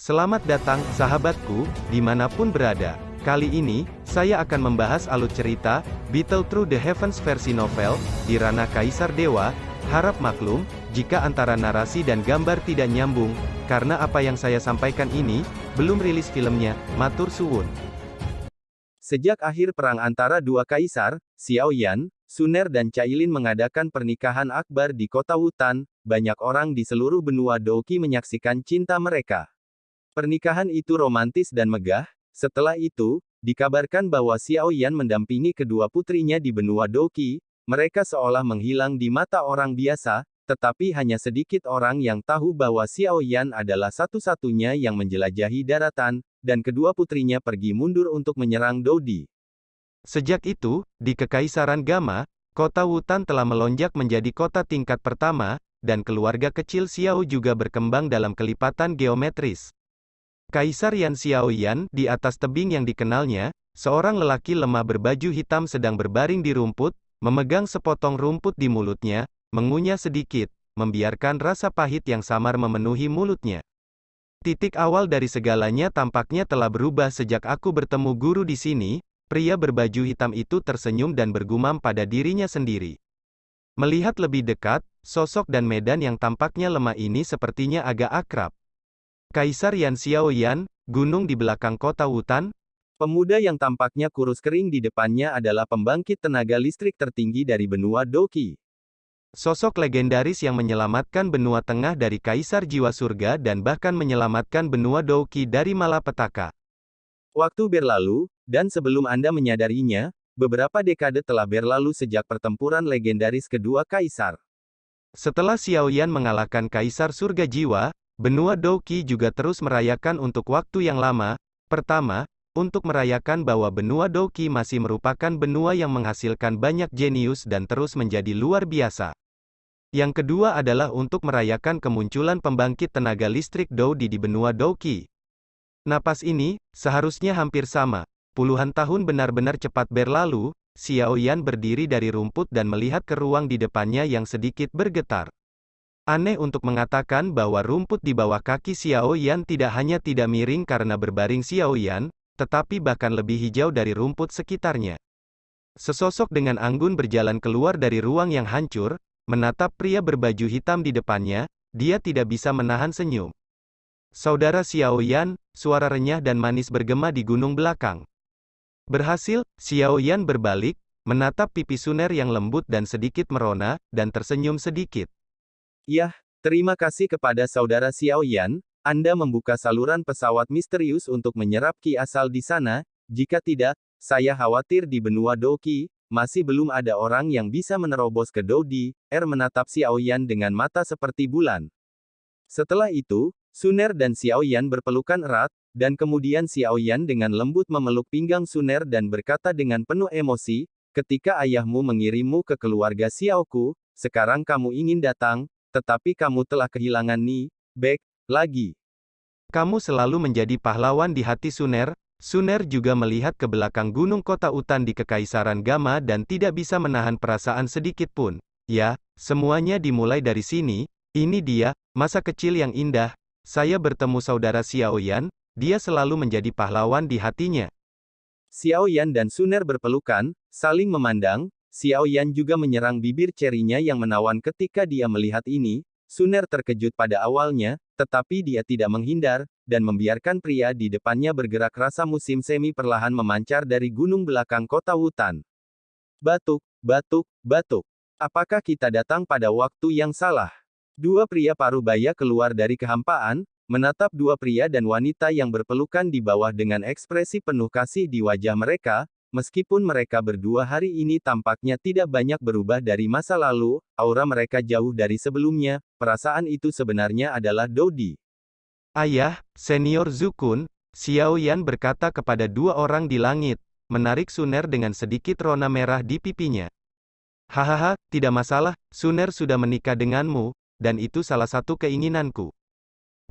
Selamat datang, sahabatku, dimanapun berada. Kali ini, saya akan membahas alur cerita, Battle Through the Heavens versi novel, di ranah Kaisar Dewa. Harap maklum, jika antara narasi dan gambar tidak nyambung, karena apa yang saya sampaikan ini, belum rilis filmnya, matur suwun. Sejak akhir perang antara dua kaisar, Xiao Yan, Suner dan Cailin mengadakan pernikahan akbar di kota Wutan, banyak orang di seluruh benua Douqi menyaksikan cinta mereka. Pernikahan itu romantis dan megah. Setelah itu, dikabarkan bahwa Xiao Yan mendampingi kedua putrinya di benua Douqi. Mereka seolah menghilang di mata orang biasa, tetapi hanya sedikit orang yang tahu bahwa Xiao Yan adalah satu-satunya yang menjelajahi daratan, dan kedua putrinya pergi mundur untuk menyerang Dodi. Sejak itu, di Kekaisaran Gama, kota Wutan telah melonjak menjadi kota tingkat pertama, dan keluarga kecil Xiao juga berkembang dalam kelipatan geometris. Kaisar Yan Xiao Yan, di atas tebing yang dikenalnya, seorang lelaki lemah berbaju hitam sedang berbaring di rumput, memegang sepotong rumput di mulutnya, mengunyah sedikit, membiarkan rasa pahit yang samar memenuhi mulutnya. Titik awal dari segalanya tampaknya telah berubah sejak aku bertemu guru di sini. Pria berbaju hitam itu tersenyum dan bergumam pada dirinya sendiri. Melihat lebih dekat, sosok dan medan yang tampaknya lemah ini sepertinya agak akrab. Kaisar Yan Xiao Yan, gunung di belakang kota Wutan. Pemuda yang tampaknya kurus kering di depannya adalah pembangkit tenaga listrik tertinggi dari benua Douqi. Sosok legendaris yang menyelamatkan benua tengah dari Kaisar Jiwa Surga dan bahkan menyelamatkan benua Douqi dari malapetaka. Waktu berlalu, dan sebelum Anda menyadarinya, beberapa dekade telah berlalu sejak pertempuran legendaris kedua kaisar. Setelah Xiao Yan mengalahkan Kaisar Surga Jiwa, benua Douqi juga terus merayakan untuk waktu yang lama. Pertama, untuk merayakan bahwa benua Douqi masih merupakan benua yang menghasilkan banyak jenius dan terus menjadi luar biasa. Yang kedua adalah untuk merayakan kemunculan pembangkit tenaga listrik Dodi di benua Douqi. Napas ini, seharusnya hampir sama. Puluhan tahun benar-benar cepat berlalu. Xiao Yan berdiri dari rumput dan melihat ke ruang di depannya yang sedikit bergetar. Aneh untuk mengatakan bahwa rumput di bawah kaki Xiao Yan tidak hanya tidak miring karena berbaring Xiao Yan, tetapi bahkan lebih hijau dari rumput sekitarnya. Sesosok dengan anggun berjalan keluar dari ruang yang hancur, menatap pria berbaju hitam di depannya. Dia tidak bisa menahan senyum. Saudara Xiao Yan, suara renyah dan manis bergema di gunung belakang. Berhasil, Xiao Yan berbalik, menatap pipi Suner yang lembut dan sedikit merona, dan tersenyum sedikit. Yah, terima kasih kepada saudara Xiao Yan, Anda membuka saluran pesawat misterius untuk menyerap ki asal di sana. Jika tidak, saya khawatir di benua Douqi, masih belum ada orang yang bisa menerobos ke Dodi. Menatap Xiao Yan dengan mata seperti bulan. Setelah itu, Suner dan Xiao Yan berpelukan erat, dan kemudian Xiao Yan dengan lembut memeluk pinggang Suner dan berkata dengan penuh emosi, ketika ayahmu mengirimmu ke keluarga Xiaoku, sekarang kamu ingin datang, tetapi kamu telah kehilangan Ni Bek lagi. Kamu selalu menjadi pahlawan di hati Suner. Suner juga melihat ke belakang gunung kota Wutan di Kekaisaran Gama dan tidak bisa menahan perasaan sedikit pun. Ya, semuanya dimulai dari sini. Ini dia, masa kecil yang indah. Saya bertemu saudara Xiao Yan, dia selalu menjadi pahlawan di hatinya. Xiao Yan dan Suner berpelukan, saling memandang. Xiao Yan juga menyerang bibir cerinya yang menawan ketika dia melihat ini. Suner terkejut pada awalnya, tetapi dia tidak menghindar, dan membiarkan pria di depannya bergerak. Rasa musim semi perlahan memancar dari gunung belakang kota Wutan. Batuk, batuk, batuk. Apakah kita datang pada waktu yang salah? Dua pria parubaya keluar dari kehampaan, menatap dua pria dan wanita yang berpelukan di bawah dengan ekspresi penuh kasih di wajah mereka. Meskipun mereka berdua hari ini tampaknya tidak banyak berubah dari masa lalu, aura mereka jauh dari sebelumnya. Perasaan itu sebenarnya adalah Dodi. Ayah, Senior Zukun, Xiao Yan berkata kepada dua orang di langit, menarik Suner dengan sedikit rona merah di pipinya. Hahaha, tidak masalah, Suner sudah menikah denganmu, dan itu salah satu keinginanku.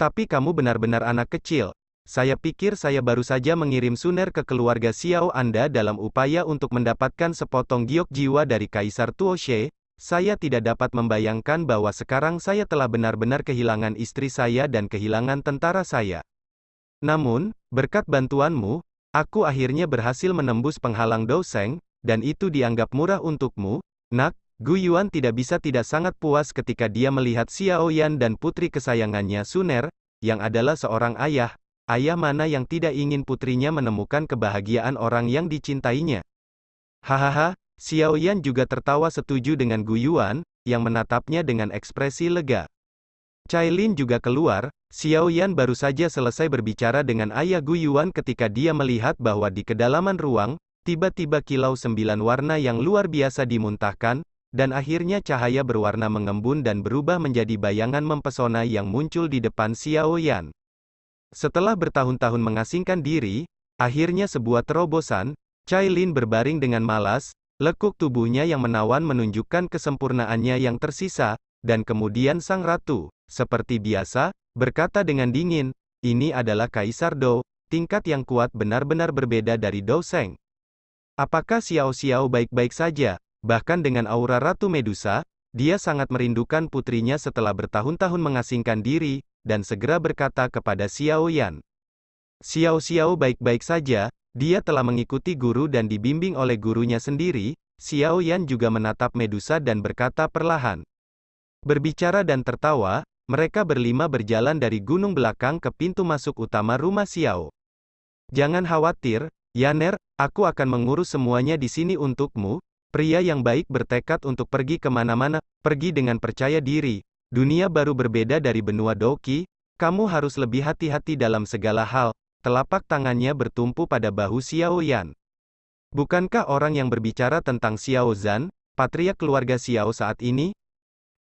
Tapi kamu benar-benar anak kecil. Saya pikir saya baru saja mengirim Suner ke keluarga Xiao Anda dalam upaya untuk mendapatkan sepotong giok jiwa dari Kaisar Tuoshe. Saya tidak dapat membayangkan bahwa sekarang saya telah benar-benar kehilangan istri saya dan kehilangan tentara saya. Namun, berkat bantuanmu, aku akhirnya berhasil menembus penghalang Dou Sheng, dan itu dianggap murah untukmu, nak." Gu Yuan tidak bisa tidak sangat puas ketika dia melihat Xiao Yan dan putri kesayangannya Suner, yang adalah seorang ayah. Ayah mana yang tidak ingin putrinya menemukan kebahagiaan orang yang dicintainya. Hahaha, Xiao Yan juga tertawa setuju dengan Gu Yuan, yang menatapnya dengan ekspresi lega. Cailin juga keluar. Xiao Yan baru saja selesai berbicara dengan ayah Gu Yuan ketika dia melihat bahwa di kedalaman ruang, tiba-tiba kilau 9 warna yang luar biasa dimuntahkan, dan akhirnya cahaya berwarna mengembun dan berubah menjadi bayangan mempesona yang muncul di depan Xiao Yan. Setelah bertahun-tahun mengasingkan diri, akhirnya sebuah terobosan. Cailin berbaring dengan malas, lekuk tubuhnya yang menawan menunjukkan kesempurnaannya yang tersisa, dan kemudian sang ratu, seperti biasa, berkata dengan dingin, "Ini adalah Kaisar Dou, tingkat yang kuat benar-benar berbeda dari Dou Sheng. Apakah Xiao Xiao baik-baik saja?" Bahkan dengan aura Ratu Medusa, dia sangat merindukan putrinya setelah bertahun-tahun mengasingkan diri, dan segera berkata kepada Xiao Yan. "Xiao Xiao baik-baik saja, dia telah mengikuti guru dan dibimbing oleh gurunya sendiri." Xiao Yan juga menatap Medusa dan berkata perlahan. Berbicara dan tertawa, mereka berlima berjalan dari gunung belakang ke pintu masuk utama rumah Xiao. "Jangan khawatir, Yaner, aku akan mengurus semuanya di sini untukmu." Pria yang baik bertekad untuk pergi kemana-mana, pergi dengan percaya diri. Dunia baru berbeda dari benua Douqi, kamu harus lebih hati-hati dalam segala hal. Telapak tangannya bertumpu pada bahu Xiao Yan. Bukankah orang yang berbicara tentang Xiao Zhan, patriark keluarga Xiao saat ini?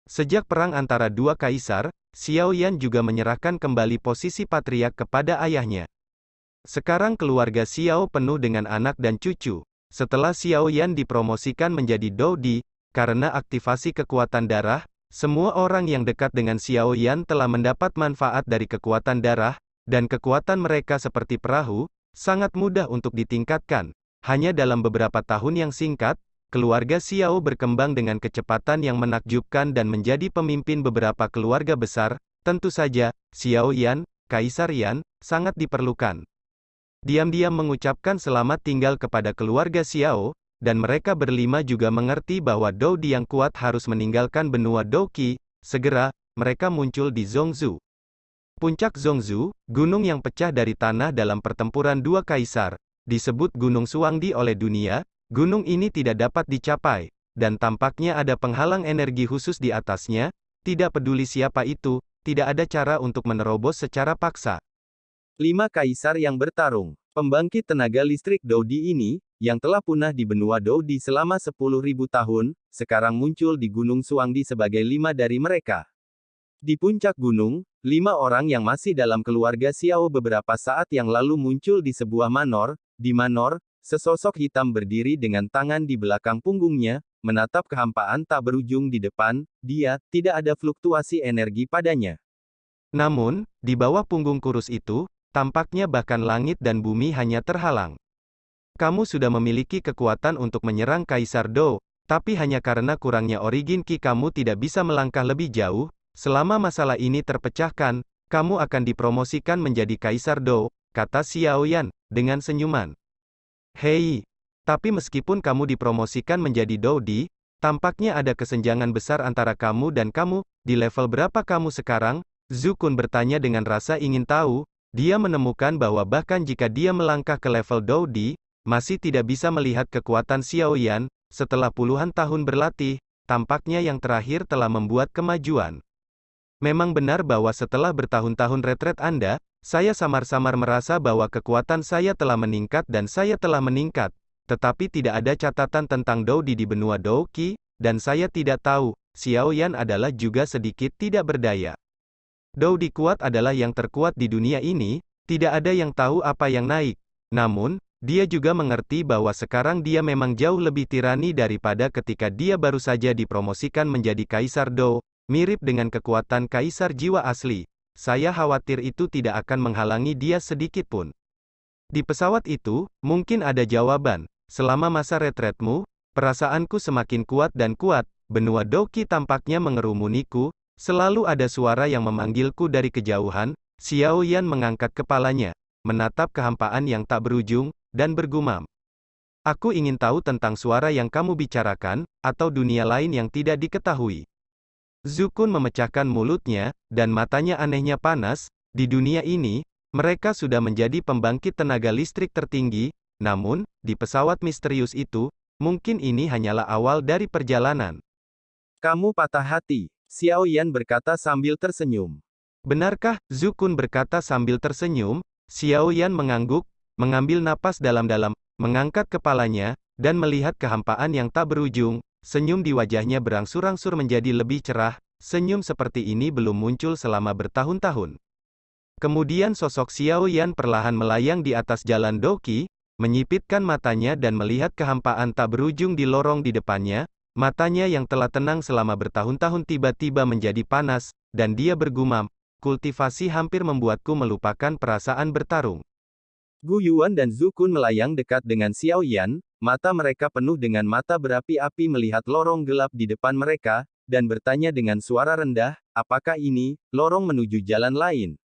Sejak perang antara dua kaisar, Xiao Yan juga menyerahkan kembali posisi patriark kepada ayahnya. Sekarang keluarga Xiao penuh dengan anak dan cucu. Setelah Xiao Yan dipromosikan menjadi Dou Di, karena aktivasi kekuatan darah, semua orang yang dekat dengan Xiao Yan telah mendapat manfaat dari kekuatan darah, dan kekuatan mereka seperti perahu, sangat mudah untuk ditingkatkan. Hanya dalam beberapa tahun yang singkat, keluarga Xiao berkembang dengan kecepatan yang menakjubkan dan menjadi pemimpin beberapa keluarga besar. Tentu saja, Xiao Yan, Kaisar Yan, sangat diperlukan. Diam-diam mengucapkan selamat tinggal kepada keluarga Xiao, dan mereka berlima juga mengerti bahwa Dou Di yang kuat harus meninggalkan benua Douqi. Segera, mereka muncul di Zhongzhou. Puncak Zhongzhou, gunung yang pecah dari tanah dalam pertempuran dua kaisar, disebut Gunung Suangdi oleh dunia. Gunung ini tidak dapat dicapai, dan tampaknya ada penghalang energi khusus di atasnya. Tidak peduli siapa itu, tidak ada cara untuk menerobos secara paksa. 5 kaisar yang bertarung. Pembangkit tenaga listrik Dou Di ini, yang telah punah di benua Dou Di selama 10.000 tahun, sekarang muncul di Gunung Suangdi sebagai 5 dari mereka. Di puncak gunung, 5 orang yang masih dalam keluarga Xiao beberapa saat yang lalu muncul di sebuah manor. Di manor, sesosok hitam berdiri dengan tangan di belakang punggungnya, menatap kehampaan tak berujung di depan. Dia, tidak ada fluktuasi energi padanya. Namun, di bawah punggung kurus itu, tampaknya bahkan langit dan bumi hanya terhalang. Kamu sudah memiliki kekuatan untuk menyerang Kaisar Dou, tapi hanya karena kurangnya origin Qi kamu tidak bisa melangkah lebih jauh. Selama masalah ini terpecahkan, kamu akan dipromosikan menjadi Kaisar Dou, kata Xiao Yan, dengan senyuman. Hei, tapi meskipun kamu dipromosikan menjadi Dou Di, tampaknya ada kesenjangan besar antara kamu dan kamu. Di level berapa kamu sekarang? Zhu Kun bertanya dengan rasa ingin tahu. Dia menemukan bahwa bahkan jika dia melangkah ke level Dou Di, masih tidak bisa melihat kekuatan Xiao Yan. Setelah puluhan tahun berlatih, tampaknya yang terakhir telah membuat kemajuan. Memang benar bahwa setelah bertahun-tahun retret Anda, saya samar-samar merasa bahwa kekuatan saya telah meningkat dan saya telah meningkat. Tetapi tidak ada catatan tentang Dou Di benua Douqi, dan saya tidak tahu, Xiao Yan adalah juga sedikit tidak berdaya. Dou Di kuat adalah yang terkuat di dunia ini, tidak ada yang tahu apa yang naik. Namun, dia juga mengerti bahwa sekarang dia memang jauh lebih tirani daripada ketika dia baru saja dipromosikan menjadi Kaisar Dou, mirip dengan kekuatan Kaisar jiwa asli. Saya khawatir itu tidak akan menghalangi dia sedikit pun. Di pesawat itu, mungkin ada jawaban. Selama masa retretmu, perasaanku semakin kuat dan kuat, benua Douqi tampaknya mengerumuniku. Selalu ada suara yang memanggilku dari kejauhan. Xiao Yan mengangkat kepalanya. menatap kehampaan yang tak berujung, dan bergumam. Aku ingin tahu tentang suara yang kamu bicarakan, atau dunia lain yang tidak diketahui. Zukun memecahkan mulutnya, dan matanya anehnya panas. Di dunia ini, mereka sudah menjadi pembangkit tenaga listrik tertinggi, namun, di pesawat misterius itu, mungkin ini hanyalah awal dari perjalanan. Kamu patah hati, Xiao Yan berkata sambil tersenyum. Benarkah? Zukun berkata sambil tersenyum. Xiao Yan mengangguk, mengambil napas dalam-dalam, mengangkat kepalanya, dan melihat kehampaan yang tak berujung. Senyum di wajahnya berangsur-angsur menjadi lebih cerah. Senyum seperti ini belum muncul selama bertahun-tahun. Kemudian sosok Xiao Yan perlahan melayang di atas jalan Doqi, menyipitkan matanya dan melihat kehampaan tak berujung di lorong di depannya. Matanya yang telah tenang selama bertahun-tahun tiba-tiba menjadi panas, dan dia bergumam, kultivasi hampir membuatku melupakan perasaan bertarung. Gu Yuan dan Zukun melayang dekat dengan Xiao Yan, mata mereka penuh dengan mata berapi-api melihat lorong gelap di depan mereka, dan bertanya dengan suara rendah, apakah ini, lorong menuju jalan lain?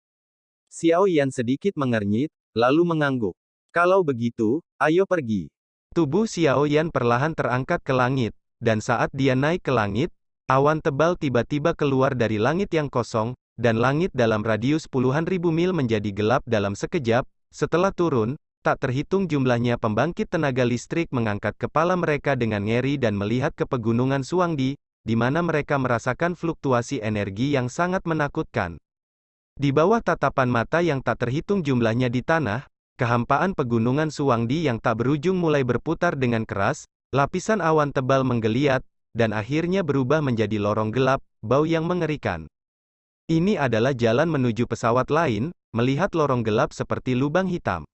Xiao Yan sedikit mengernyit, lalu mengangguk. Kalau begitu, ayo pergi. Tubuh Xiao Yan perlahan terangkat ke langit, dan saat dia naik ke langit, awan tebal tiba-tiba keluar dari langit yang kosong, dan langit dalam radius puluhan ribu mil menjadi gelap dalam sekejap. Setelah turun, tak terhitung jumlahnya pembangkit tenaga listrik mengangkat kepala mereka dengan ngeri dan melihat ke pegunungan Suangdi, di mana mereka merasakan fluktuasi energi yang sangat menakutkan. Di bawah tatapan mata yang tak terhitung jumlahnya di tanah, kehampaan pegunungan Suangdi yang tak berujung mulai berputar dengan keras, lapisan awan tebal menggeliat, dan akhirnya berubah menjadi lorong gelap, bau yang mengerikan. Ini adalah jalan menuju pesawat lain. Melihat lorong gelap seperti lubang hitam,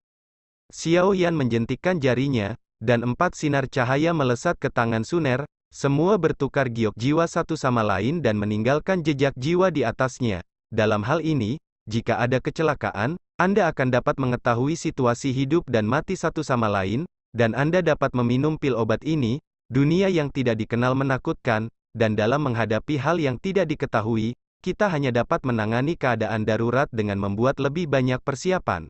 Xiao Yan menjentikkan jarinya, dan 4 sinar cahaya melesat ke tangan Suner. Semua bertukar giok jiwa satu sama lain dan meninggalkan jejak jiwa di atasnya. Dalam hal ini, jika ada kecelakaan, Anda akan dapat mengetahui situasi hidup dan mati satu sama lain, dan Anda dapat meminum pil obat ini. Dunia yang tidak dikenal menakutkan, dan dalam menghadapi hal yang tidak diketahui, kita hanya dapat menangani keadaan darurat dengan membuat lebih banyak persiapan.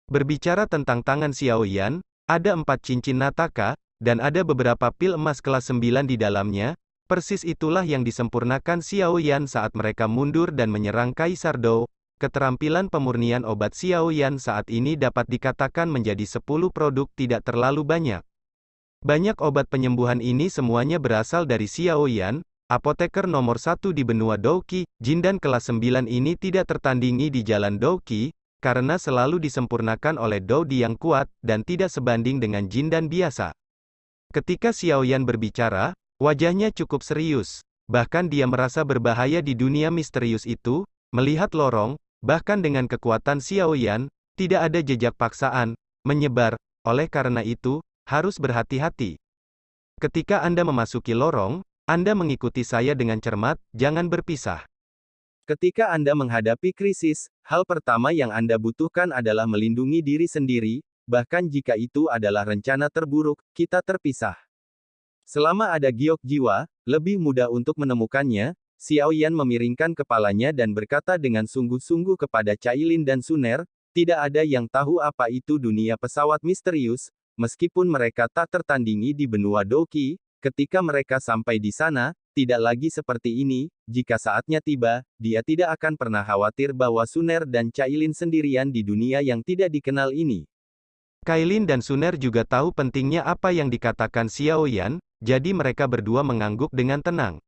Berbicara tentang tangan Xiao Yan, ada 4 cincin Nataka, dan ada beberapa pil emas kelas 9 di dalamnya. Persis itulah yang disempurnakan Xiao Yan saat mereka mundur dan menyerang Kaisar Dou. Keterampilan pemurnian obat Xiao Yan saat ini dapat dikatakan menjadi 10 produk tidak terlalu banyak. Banyak obat penyembuhan ini semuanya berasal dari Xiao Yan. Apoteker nomor 1 di benua Doqi, Jindan kelas 9 ini tidak tertandingi di jalan Doqi, karena selalu disempurnakan oleh Doudi yang kuat, dan tidak sebanding dengan Jindan biasa. Ketika Xiao Yan berbicara, wajahnya cukup serius. Bahkan dia merasa berbahaya di dunia misterius itu. Melihat lorong, bahkan dengan kekuatan Xiao Yan, tidak ada jejak paksaan menyebar. Oleh karena itu, harus berhati-hati. Ketika Anda memasuki lorong, Anda mengikuti saya dengan cermat, jangan berpisah. Ketika Anda menghadapi krisis, hal pertama yang Anda butuhkan adalah melindungi diri sendiri, bahkan jika itu adalah rencana terburuk, kita terpisah. Selama ada giok jiwa, lebih mudah untuk menemukannya. Xiao Yan memiringkan kepalanya dan berkata dengan sungguh-sungguh kepada Cailin dan Suner, tidak ada yang tahu apa itu dunia pesawat misterius, meskipun mereka tak tertandingi di benua Doqi. Ketika mereka sampai di sana, tidak lagi seperti ini. Jika saatnya tiba, dia tidak akan pernah khawatir bahwa Suner dan Cailin sendirian di dunia yang tidak dikenal ini. Cailin dan Suner juga tahu pentingnya apa yang dikatakan Xiao Yan, jadi mereka berdua mengangguk dengan tenang.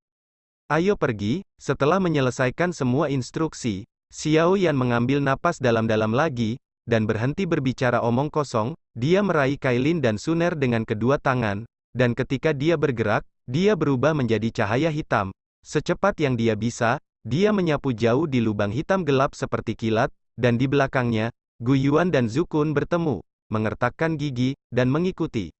Ayo pergi. Setelah menyelesaikan semua instruksi, Xiao Yan mengambil napas dalam-dalam lagi, dan berhenti berbicara omong kosong. Dia meraih Cailin dan Suner dengan kedua tangan. Dan ketika dia bergerak, dia berubah menjadi cahaya hitam. Secepat yang dia bisa, dia menyapu jauh di lubang hitam gelap seperti kilat, dan di belakangnya, Gu Yuan dan Zukun bertemu, mengertakkan gigi, dan mengikuti.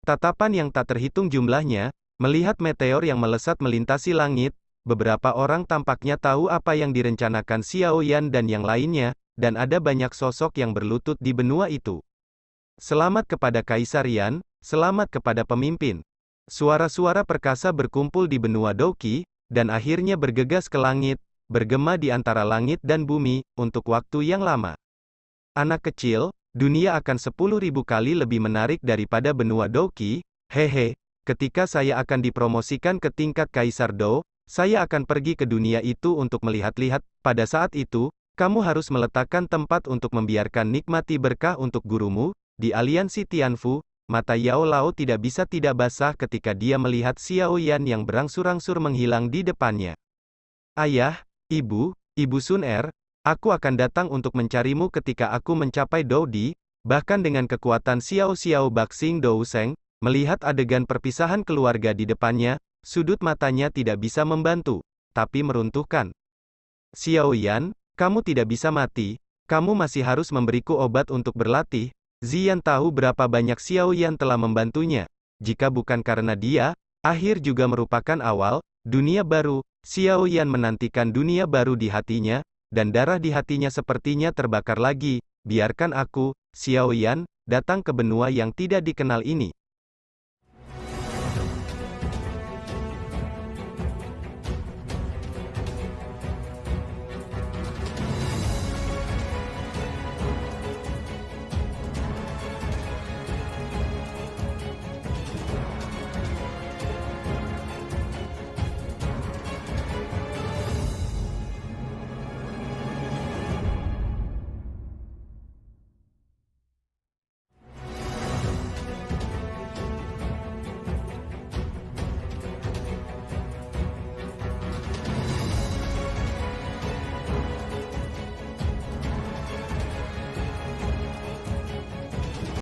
Tatapan yang tak terhitung jumlahnya, melihat meteor yang melesat melintasi langit, beberapa orang tampaknya tahu apa yang direncanakan Xiao Yan dan yang lainnya, dan ada banyak sosok yang berlutut di benua itu. Selamat kepada Kaisar Yan, selamat kepada pemimpin. Suara-suara perkasa berkumpul di benua Doqi, dan akhirnya bergegas ke langit, bergema di antara langit dan bumi, untuk waktu yang lama. Anak kecil, dunia akan 10.000 kali lebih menarik daripada benua Douqi, hehe. Ketika saya akan dipromosikan ke tingkat Kaisar Dou, saya akan pergi ke dunia itu untuk melihat-lihat. Pada saat itu, kamu harus meletakkan tempat untuk membiarkan nikmati berkah untuk gurumu. Di aliansi Tianfu, mata Yao Lao tidak bisa tidak basah ketika dia melihat Xiao Yan yang berangsur-angsur menghilang di depannya. Ayah, Ibu Sun Er, aku akan datang untuk mencarimu ketika aku mencapai Doudi. Bahkan dengan kekuatan Xiao Xiao Baxing Dou Seng, melihat adegan perpisahan keluarga di depannya, sudut matanya tidak bisa membantu, tapi meruntuhkan. Xiao Yan, kamu tidak bisa mati, kamu masih harus memberiku obat untuk berlatih. Ziyan tahu berapa banyak Xiao Yan telah membantunya. Jika bukan karena dia, akhir juga merupakan awal, dunia baru. Xiao Yan menantikan dunia baru di hatinya, dan darah di hatinya sepertinya terbakar lagi. Biarkan aku, Xiao Yan, datang ke benua yang tidak dikenal ini.